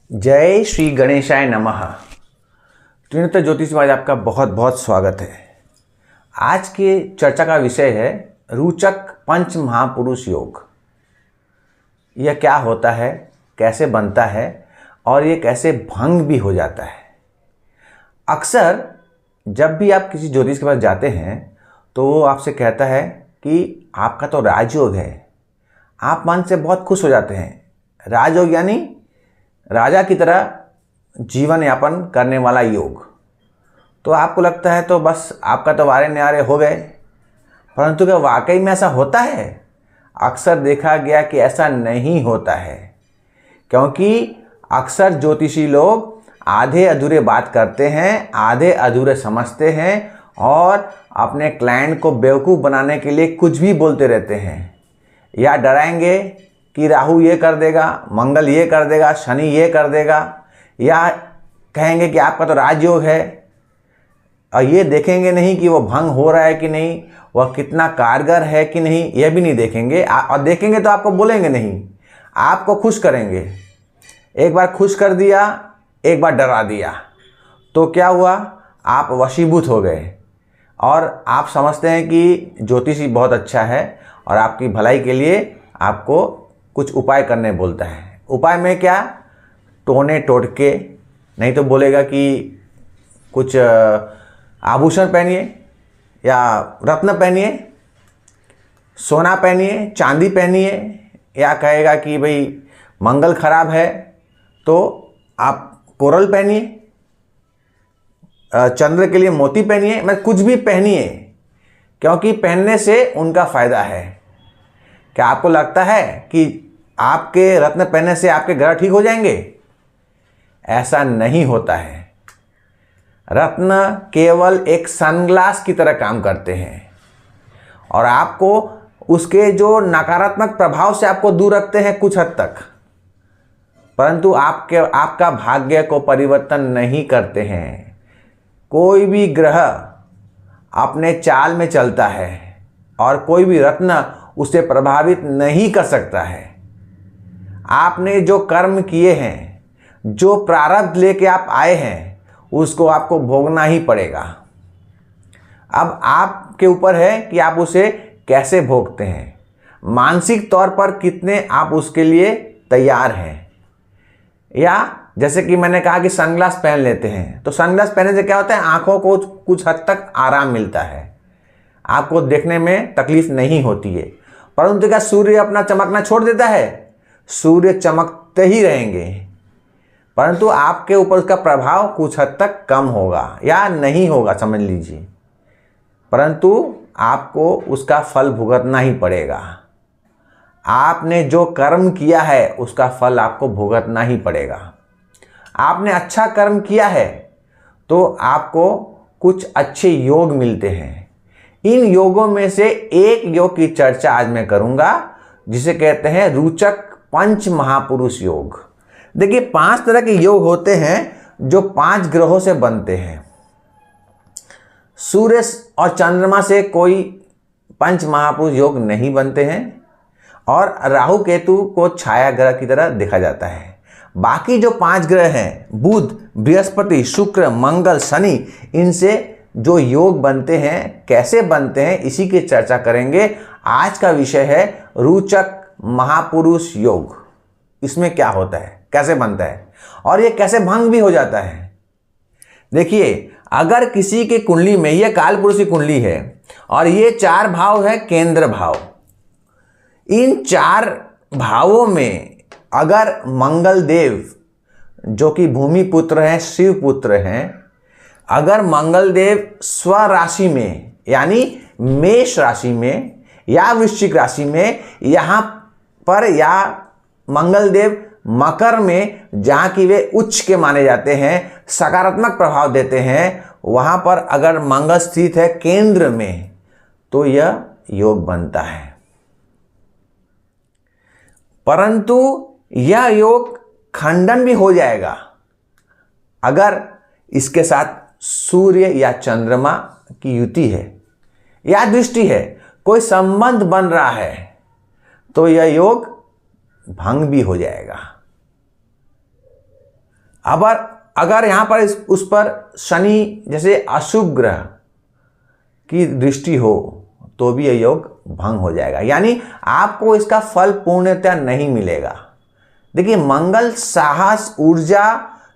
जय श्री गणेशाय नमः। त्रिनेत्र ज्योतिष में आज आपका बहुत बहुत स्वागत है। आज के चर्चा का विषय है रोचक पंच महापुरुष योग। यह क्या होता है, कैसे बनता है और ये कैसे भंग भी हो जाता है। अक्सर जब भी आप किसी ज्योतिष के पास जाते हैं तो वो आपसे कहता है कि आपका तो राजयोग है। आप मन से बहुत खुश हो जाते हैं। राजयोग यानी राजा की तरह जीवन यापन करने वाला योग। तो आपको लगता है तो बस आपका तो वारे न्यारे हो गए, परंतु क्या वाकई में ऐसा होता है? अक्सर देखा गया कि ऐसा नहीं होता है, क्योंकि अक्सर ज्योतिषी लोग आधे अधूरे बात करते हैं, आधे अधूरे समझते हैं और अपने क्लाइंट को बेवकूफ़ बनाने के लिए कुछ भी बोलते रहते हैं। या डराएंगे कि राहु ये कर देगा, मंगल ये कर देगा, शनि ये कर देगा, या कहेंगे कि आपका तो राजयोग है। और ये देखेंगे नहीं कि वो भंग हो रहा है कि नहीं, वह कितना कारगर है कि नहीं, यह भी नहीं देखेंगे। और देखेंगे तो आपको बोलेंगे नहीं, आपको खुश करेंगे। एक बार खुश कर दिया, एक बार डरा दिया, तो क्या हुआ? आप वशीभूत हो गए और आप समझते हैं कि ज्योतिषी बहुत अच्छा है और आपकी भलाई के लिए आपको कुछ उपाय करने बोलता है। उपाय में क्या? टोने टोटके, नहीं तो बोलेगा कि कुछ आभूषण पहनिए या रत्न पहनिए, सोना पहनिए, चांदी पहनिए, या कहेगा कि भाई मंगल खराब है तो आप कोरल पहनिए, चंद्र के लिए मोती पहनिए। मैं कुछ भी पहनिए, क्योंकि पहनने से उनका फायदा है। क्या आपको लगता है कि आपके रत्न पहनने से आपके ग्रह ठीक हो जाएंगे? ऐसा नहीं होता है। रत्न केवल एक सनग्लास की तरह काम करते हैं और आपको उसके जो नकारात्मक प्रभाव से आपको दूर रखते हैं कुछ हद तक, परंतु आपका भाग्य को परिवर्तन नहीं करते हैं। कोई भी ग्रह अपने चाल में चलता है और कोई भी रत्न उसे प्रभावित नहीं कर सकता है। आपने जो कर्म किए हैं, जो प्रारब्ध लेके आप आए हैं, उसको आपको भोगना ही पड़ेगा। अब आपके ऊपर है कि आप उसे कैसे भोगते हैं, मानसिक तौर पर कितने आप उसके लिए तैयार हैं। या जैसे कि मैंने कहा कि सनग्लास पहन लेते हैं, तो सनग्लास पहनने से क्या होता है? आंखों को कुछ हद तक आराम मिलता है, आपको देखने में तकलीफ नहीं होती है। परंतु क्या सूर्य अपना चमकना छोड़ देता है? सूर्य चमकते ही रहेंगे, परंतु आपके ऊपर उसका प्रभाव कुछ हद तक कम होगा या नहीं होगा, समझ लीजिए, परंतु आपको उसका फल भुगतना ही पड़ेगा। आपने जो कर्म किया है उसका फल आपको भुगतना ही पड़ेगा। आपने अच्छा कर्म किया है तो आपको कुछ अच्छे योग मिलते हैं। इन योगों में से एक योग की चर्चा आज मैं करूंगा, जिसे कहते हैं रोचक पंच महापुरुष योग। देखिए, 5 तरह के योग होते हैं जो 5 ग्रहों से बनते हैं। सूर्य और चंद्रमा से कोई पंच महापुरुष योग नहीं बनते हैं और राहु केतु को छाया ग्रह की तरह देखा जाता है। बाकी जो 5 ग्रह हैं, बुध, बृहस्पति, शुक्र, मंगल, शनि, इनसे जो योग बनते हैं, कैसे बनते हैं, इसी की चर्चा करेंगे। आज का विषय है रोचक महापुरुष योग। इसमें क्या होता है, कैसे बनता है और ये कैसे भंग भी हो जाता है। देखिए, अगर किसी के कुंडली में, ये कालपुरुष की कुंडली है और ये 4 भाव है केंद्र भाव, इन 4 भावों में अगर मंगल देव, जो कि भूमि पुत्र हैं, शिव पुत्र हैं, अगर मंगल देव स्व राशि में यानी मेष राशि में या वृश्चिक राशि में, यहाँ पर, या मंगल देव मकर में, जहाँ की वे उच्च के माने जाते हैं, सकारात्मक प्रभाव देते हैं, वहाँ पर अगर मंगल स्थित है केंद्र में, तो यह योग बनता है। परंतु यह योग खंडन भी हो जाएगा अगर इसके साथ सूर्य या चंद्रमा की युति है या दृष्टि है, कोई संबंध बन रहा है, तो यह योग भंग भी हो जाएगा। अब अगर यहाँ पर उस पर शनि जैसे अशुभ ग्रह की दृष्टि हो तो भी यह योग भंग हो जाएगा, यानी आपको इसका फल पूर्णतः नहीं मिलेगा। देखिए, मंगल साहस, ऊर्जा,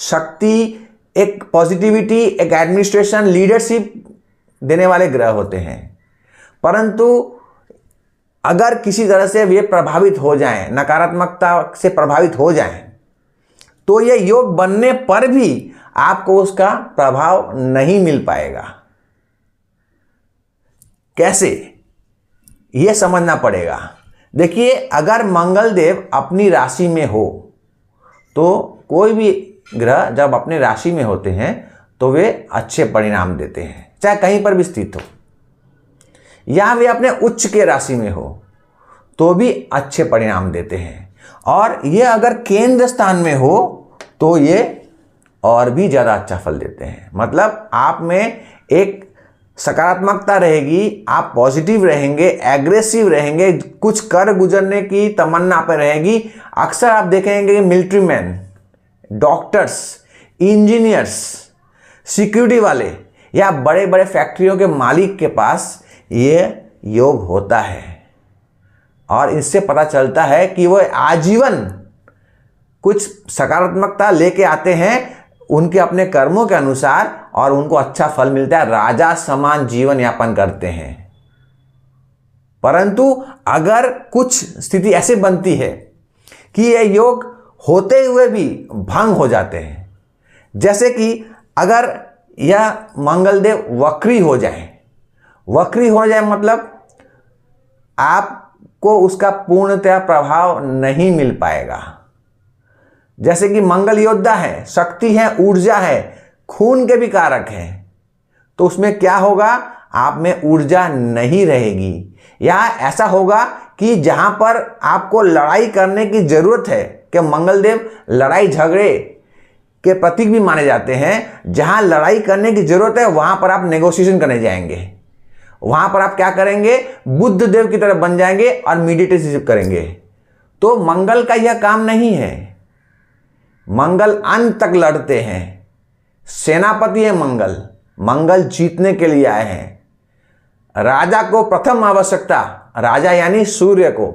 शक्ति, एक पॉजिटिविटी, एक एडमिनिस्ट्रेशन, लीडरशिप देने वाले ग्रह होते हैं। परंतु अगर किसी तरह से वे प्रभावित हो जाएं, नकारात्मकता से प्रभावित हो जाएं, तो ये योग बनने पर भी आपको उसका प्रभाव नहीं मिल पाएगा। कैसे, यह समझना पड़ेगा। देखिए, अगर मंगल देव अपनी राशि में हो तो कोई भी ग्रह जब अपनी राशि में होते हैं तो वे अच्छे परिणाम देते हैं, चाहे कहीं पर भी स्थित हो, या वे अपने उच्च के राशि में हो तो भी अच्छे परिणाम देते हैं। और ये अगर केंद्र स्थान में हो तो ये और भी ज़्यादा अच्छा फल देते हैं। मतलब आप में एक सकारात्मकता रहेगी, आप पॉजिटिव रहेंगे, एग्रेसिव रहेंगे, कुछ कर गुजरने की तमन्ना पर रहेगी। अक्सर आप देखेंगे कि military man, doctors, engineers, security वाले या बड़े बड़े फैक्ट्रियों के मालिक के पास ये योग होता है, और इससे पता चलता है कि वो आजीवन कुछ सकारात्मकता लेके आते हैं उनके अपने कर्मों के अनुसार, और उनको अच्छा फल मिलता है, राजा समान जीवन यापन करते हैं। परंतु अगर कुछ स्थिति ऐसे बनती है कि ये योग होते हुए भी भंग हो जाते हैं, जैसे कि अगर यह मंगलदेव वक्री हो जाए, मतलब आपको उसका पूर्णतः प्रभाव नहीं मिल पाएगा। जैसे कि मंगल योद्धा है, शक्ति है, ऊर्जा है, खून के भी कारक हैं, तो उसमें क्या होगा, आप में ऊर्जा नहीं रहेगी, या ऐसा होगा कि जहां पर आपको लड़ाई करने की जरूरत है, कि मंगलदेव लड़ाई झगड़े के प्रतीक भी माने जाते हैं, जहां लड़ाई करने की जरूरत है वहां पर आप नेगोशिएशन करने जाएंगे, वहां पर आप क्या करेंगे, बुद्ध देव की तरह बन जाएंगे और मेडिटेशन करेंगे। तो मंगल का यह काम नहीं है। मंगल अंत तक लड़ते हैं, सेनापति है मंगल जीतने के लिए आए हैं। राजा को प्रथम आवश्यकता, राजा यानी सूर्य को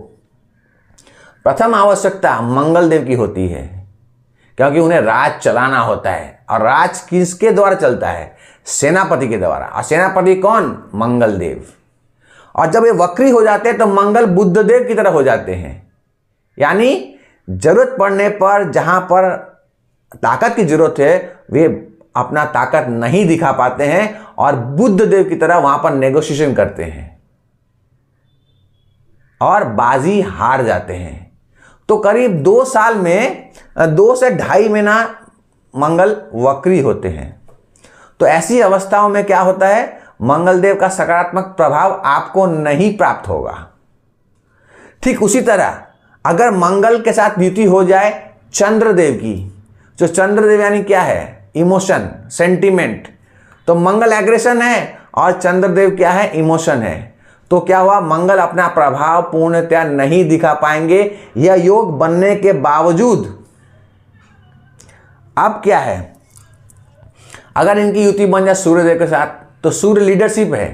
प्रथम आवश्यकता मंगल देव की होती है, क्योंकि उन्हें राज चलाना होता है, और राज किसके द्वारा चलता है, सेनापति के द्वारा। और सेनापति कौन, मंगल देव। और जब ये वक्री हो जाते हैं तो मंगल बुद्ध देव की तरह हो जाते हैं, यानी जरूरत पड़ने पर जहां पर ताकत की जरूरत है वे अपना ताकत नहीं दिखा पाते हैं, और बुद्ध देव की तरह वहां पर नेगोशिएशन करते हैं और बाजी हार जाते हैं। तो करीब 2 साल में 2 से 2.5 महीना मंगल वक्री होते हैं। तो ऐसी अवस्थाओं में क्या होता है, मंगल देव का सकारात्मक प्रभाव आपको नहीं प्राप्त होगा। ठीक उसी तरह अगर मंगल के साथ युति हो जाए चंद्रदेव की, जो चंद्रदेव यानी क्या है, इमोशन, सेंटिमेंट, तो मंगल एग्रेशन है और चंद्रदेव क्या है, इमोशन है। तो क्या हुआ, मंगल अपना प्रभाव पूर्णतः नहीं दिखा पाएंगे यह योग बनने के बावजूद। अब क्या है, अगर इनकी युति बन जाए सूर्यदेव के साथ, तो सूर्य लीडरशिप है,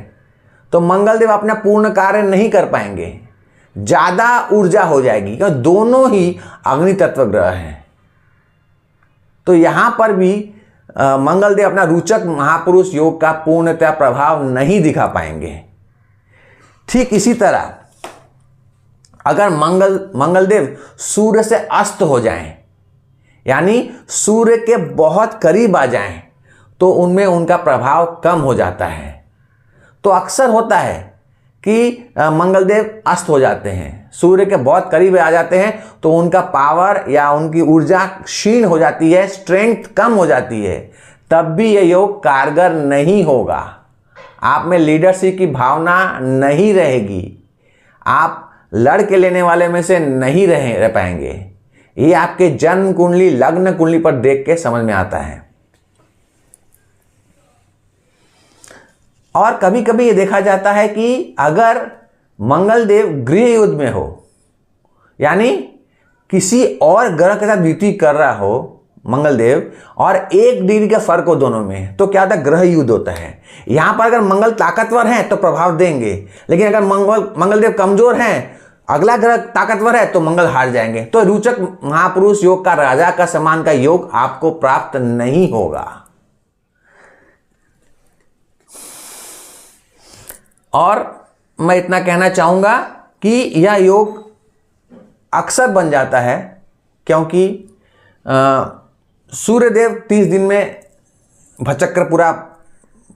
तो मंगल देव अपना पूर्ण कार्य नहीं कर पाएंगे, ज्यादा ऊर्जा हो जाएगी, क्योंकि दोनों ही अग्नि तत्व ग्रह हैं। तो यहां पर भी मंगल देव अपना रोचक महापुरुष योग का पूर्णतः प्रभाव नहीं दिखा पाएंगे। ठीक इसी तरह अगर मंगलदेव सूर्य से अस्त हो जाएं, यानी सूर्य के बहुत करीब आ जाएं, तो उनमें उनका प्रभाव कम हो जाता है। तो अक्सर होता है कि मंगलदेव अस्त हो जाते हैं, सूर्य के बहुत करीब आ जाते हैं, तो उनका पावर या उनकी ऊर्जा क्षीण हो जाती है, स्ट्रेंथ कम हो जाती है, तब भी यह योग कारगर नहीं होगा। आप में लीडरशिप की भावना नहीं रहेगी, आप लड़ के लेने वाले में से नहीं रह पाएंगे। ये आपके जन्म कुंडली, लग्न कुंडली पर देख के समझ में आता है। और कभी कभी ये देखा जाता है कि अगर मंगल देव गृह युद्ध में हो, यानी किसी और ग्रह के साथ युति कर रहा हो मंगल देव और 1 डिग्री का फर्क हो दोनों में, तो क्या होता है, ग्रह युद्ध होता है। यहां पर अगर मंगल ताकतवर हैं तो प्रभाव देंगे, लेकिन अगर मंगल देव कमजोर हैं, अगला ग्रह ताकतवर है तो मंगल हार जाएंगे। तो रोचक महापुरुष योग का राजा का समान का योग आपको प्राप्त नहीं होगा। और मैं इतना कहना चाहूंगा कि यह योग अक्सर बन जाता है, क्योंकि सूर्यदेव 30 दिन में भचक्र पूरा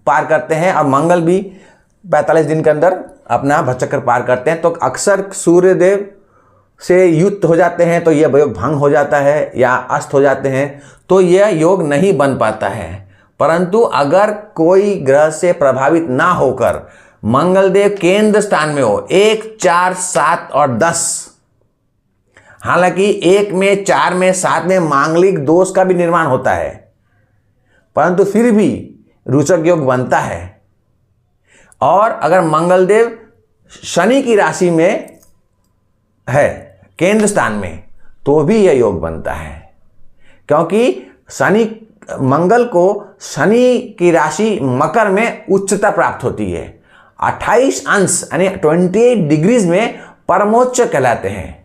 पार करते हैं और मंगल भी 45 दिन के अंदर अपना भचक्र पार करते हैं। तो अक्सर सूर्यदेव से युक्त हो जाते हैं तो यह योग भंग हो जाता है या अस्त हो जाते हैं, तो यह योग नहीं बन पाता है। परंतु अगर कोई ग्रह से प्रभावित ना होकर मंगल देव केंद्र स्थान में हो, 1, 4, 7 और 10, हालांकि 1 में, 4 में, 7 में मांगलिक दोष का भी निर्माण होता है, परंतु फिर भी रोचक योग बनता है। और अगर मंगल देव शनि की राशि में है केंद्र स्थान में, तो भी यह योग बनता है, क्योंकि मंगल को शनि की राशि मकर में उच्चता प्राप्त होती है। 28 अंश यानी 28 डिग्रीज में परमोच्च कहलाते हैं।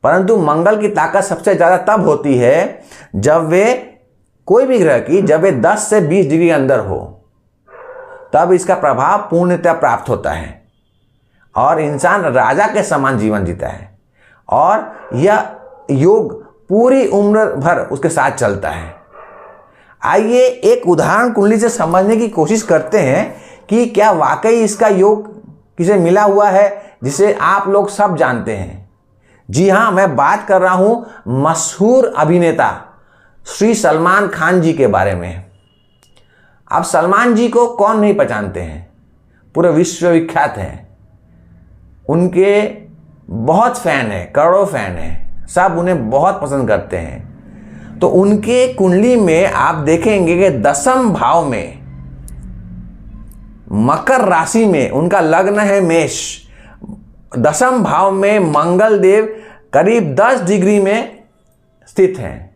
परंतु मंगल की ताकत सबसे ज्यादा तब होती है जब वे कोई भी ग्रह की, जब वे 10 से 20 डिग्री के अंदर हो, तब इसका प्रभाव पूर्णतः प्राप्त होता है और इंसान राजा के समान जीवन जीता है और यह योग पूरी उम्र भर उसके साथ चलता है। आइए एक उदाहरण कुंडली से समझने की कोशिश करते हैं कि क्या वाकई इसका योग किसे मिला हुआ है जिसे आप लोग सब जानते हैं। जी हाँ, मैं बात कर रहा हूं मशहूर अभिनेता श्री सलमान खान जी के बारे में। अब सलमान जी को कौन नहीं पहचानते हैं, पूरे विश्व विख्यात हैं। उनके बहुत फैन हैं, करोड़ों फैन हैं, सब उन्हें बहुत पसंद करते हैं। तो उनके कुंडली में आप देखेंगे कि 10वें भाव में मकर राशि में उनका लग्न है मेष। 10वें भाव में मंगल देव करीब 10 डिग्री में स्थित हैं,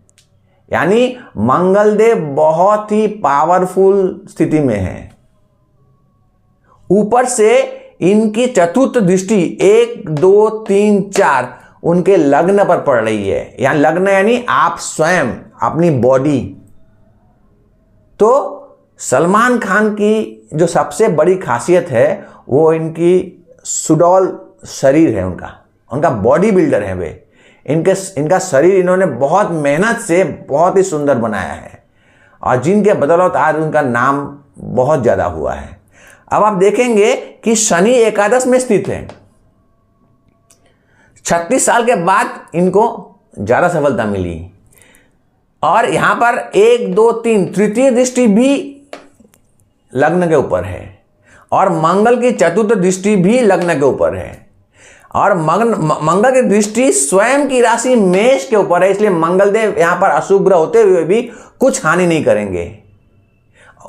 यानी मंगल देव बहुत ही पावरफुल स्थिति में हैं। ऊपर से इनकी चतुर्थ दृष्टि 1, 2, 3, 4 उनके लग्न पर पड़ रही है। यहां लग्न यानी आप स्वयं, अपनी बॉडी। तो सलमान खान की जो सबसे बड़ी खासियत है वो इनकी सुडौल शरीर है, उनका बॉडी बिल्डर है वे। इनका शरीर इन्होंने बहुत मेहनत से बहुत ही सुंदर बनाया है और जिनके बदौलत आज उनका नाम बहुत ज़्यादा हुआ है। अब आप देखेंगे कि शनि एकादश में स्थित है। 36 साल के बाद इनको ज़्यादा सफलता मिली और यहां पर 1, 2, 3 तृतीय दृष्टि भी लग्न के ऊपर है और मंगल की चतुर्थ दृष्टि भी लग्न के ऊपर है और मंगल की दृष्टि स्वयं की राशि मेष के ऊपर है। इसलिए मंगल देव यहां पर अशुभ ग्रह होते हुए भी कुछ हानि नहीं करेंगे,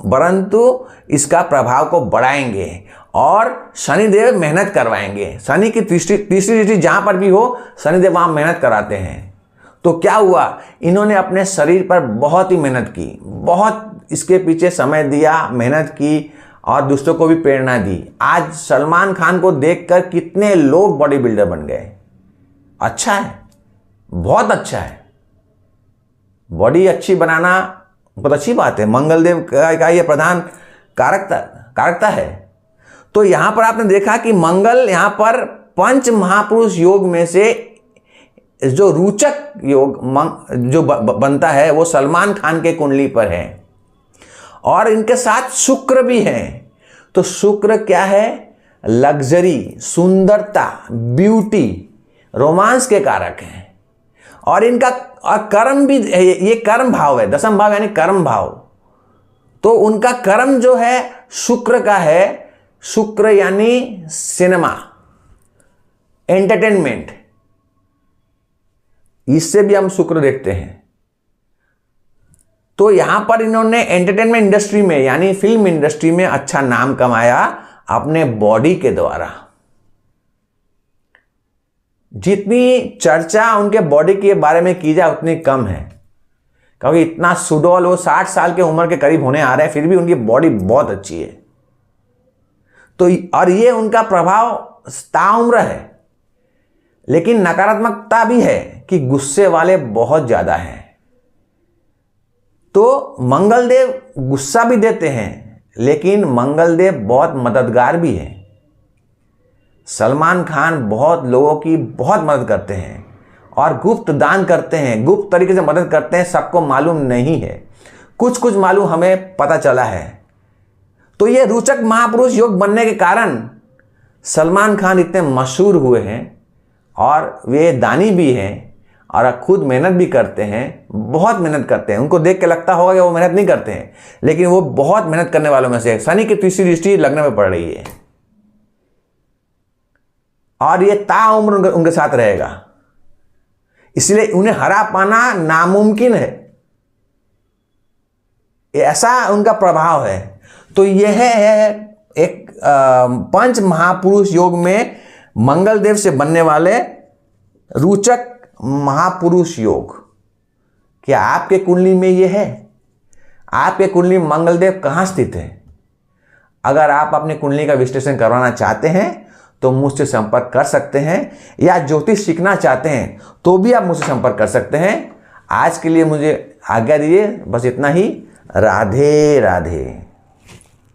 परंतु इसका प्रभाव को बढ़ाएंगे और शनिदेव मेहनत करवाएंगे। शनि की तीसरी दृष्टि जहां पर भी हो, शनिदेव वहां मेहनत कराते हैं। तो क्या हुआ, इन्होंने अपने शरीर पर बहुत ही मेहनत की, बहुत इसके पीछे समय दिया, मेहनत की और दूसरों को भी प्रेरणा दी। आज सलमान खान को देखकर कितने लोग बॉडी बिल्डर बन गए। अच्छा है, बहुत अच्छा है। बॉडी अच्छी बनाना बहुत अच्छी बात है, मंगलदेव का यह प्रधान कारकता है। तो यहां पर आपने देखा कि मंगल यहां पर पंच महापुरुष योग में से जो रोचक योग जो बनता है वो सलमान खान के कुंडली पर है और इनके साथ शुक्र भी है। तो शुक्र क्या है, लग्जरी, सुंदरता, ब्यूटी, रोमांस के कारक हैं और इनका कर्म भी, ये कर्म भाव है, 10वां भाव यानी कर्म भाव। तो उनका कर्म जो है शुक्र का है। शुक्र यानी सिनेमा, एंटरटेनमेंट, इससे भी हम शुक्र देखते हैं। तो यहां पर इन्होंने एंटरटेनमेंट इंडस्ट्री में यानी फिल्म इंडस्ट्री में अच्छा नाम कमाया अपने बॉडी के द्वारा। जितनी चर्चा उनके बॉडी के बारे में की जाए उतनी कम है, क्योंकि इतना सुडौल, वो 60 साल के उम्र के करीब होने आ रहे हैं, फिर भी उनकी बॉडी बहुत अच्छी है। तो और ये उनका प्रभाव ताउम्र है, लेकिन नकारात्मकता भी है कि गुस्से वाले बहुत ज्यादा हैं। तो मंगलदेव गुस्सा भी देते हैं, लेकिन मंगलदेव बहुत मददगार भी हैं। सलमान खान बहुत लोगों की बहुत मदद करते हैं और गुप्त दान करते हैं, गुप्त तरीके से मदद करते हैं, सबको मालूम नहीं है, कुछ कुछ मालूम हमें पता चला है। तो ये रोचक महापुरुष योग बनने के कारण सलमान खान इतने मशहूर हुए हैं और वे दानी भी हैं और खुद मेहनत भी करते हैं, बहुत मेहनत करते हैं। उनको देख के लगता होगा कि वो मेहनत नहीं करते हैं, लेकिन वो बहुत मेहनत करने वालों में से है। शनि की तीसरी दृष्टि लग्न में पड़ रही है और ये ताउम्र उनके साथ रहेगा, इसलिए उन्हें हरा पाना नामुमकिन है, ऐसा उनका प्रभाव है। तो यह है एक पंच महापुरुष योग में मंगलदेव से बनने वाले रोचक महापुरुष योग। क्या आपके कुंडली में यह है? आपके कुंडली में मंगलदेव कहाँ स्थित है? अगर आप अपनी कुंडली का विश्लेषण करवाना चाहते हैं तो मुझसे संपर्क कर सकते हैं, या ज्योतिष सीखना चाहते हैं तो भी आप मुझसे संपर्क कर सकते हैं। आज के लिए मुझे आज्ञा दीजिए, बस इतना ही। राधे राधे।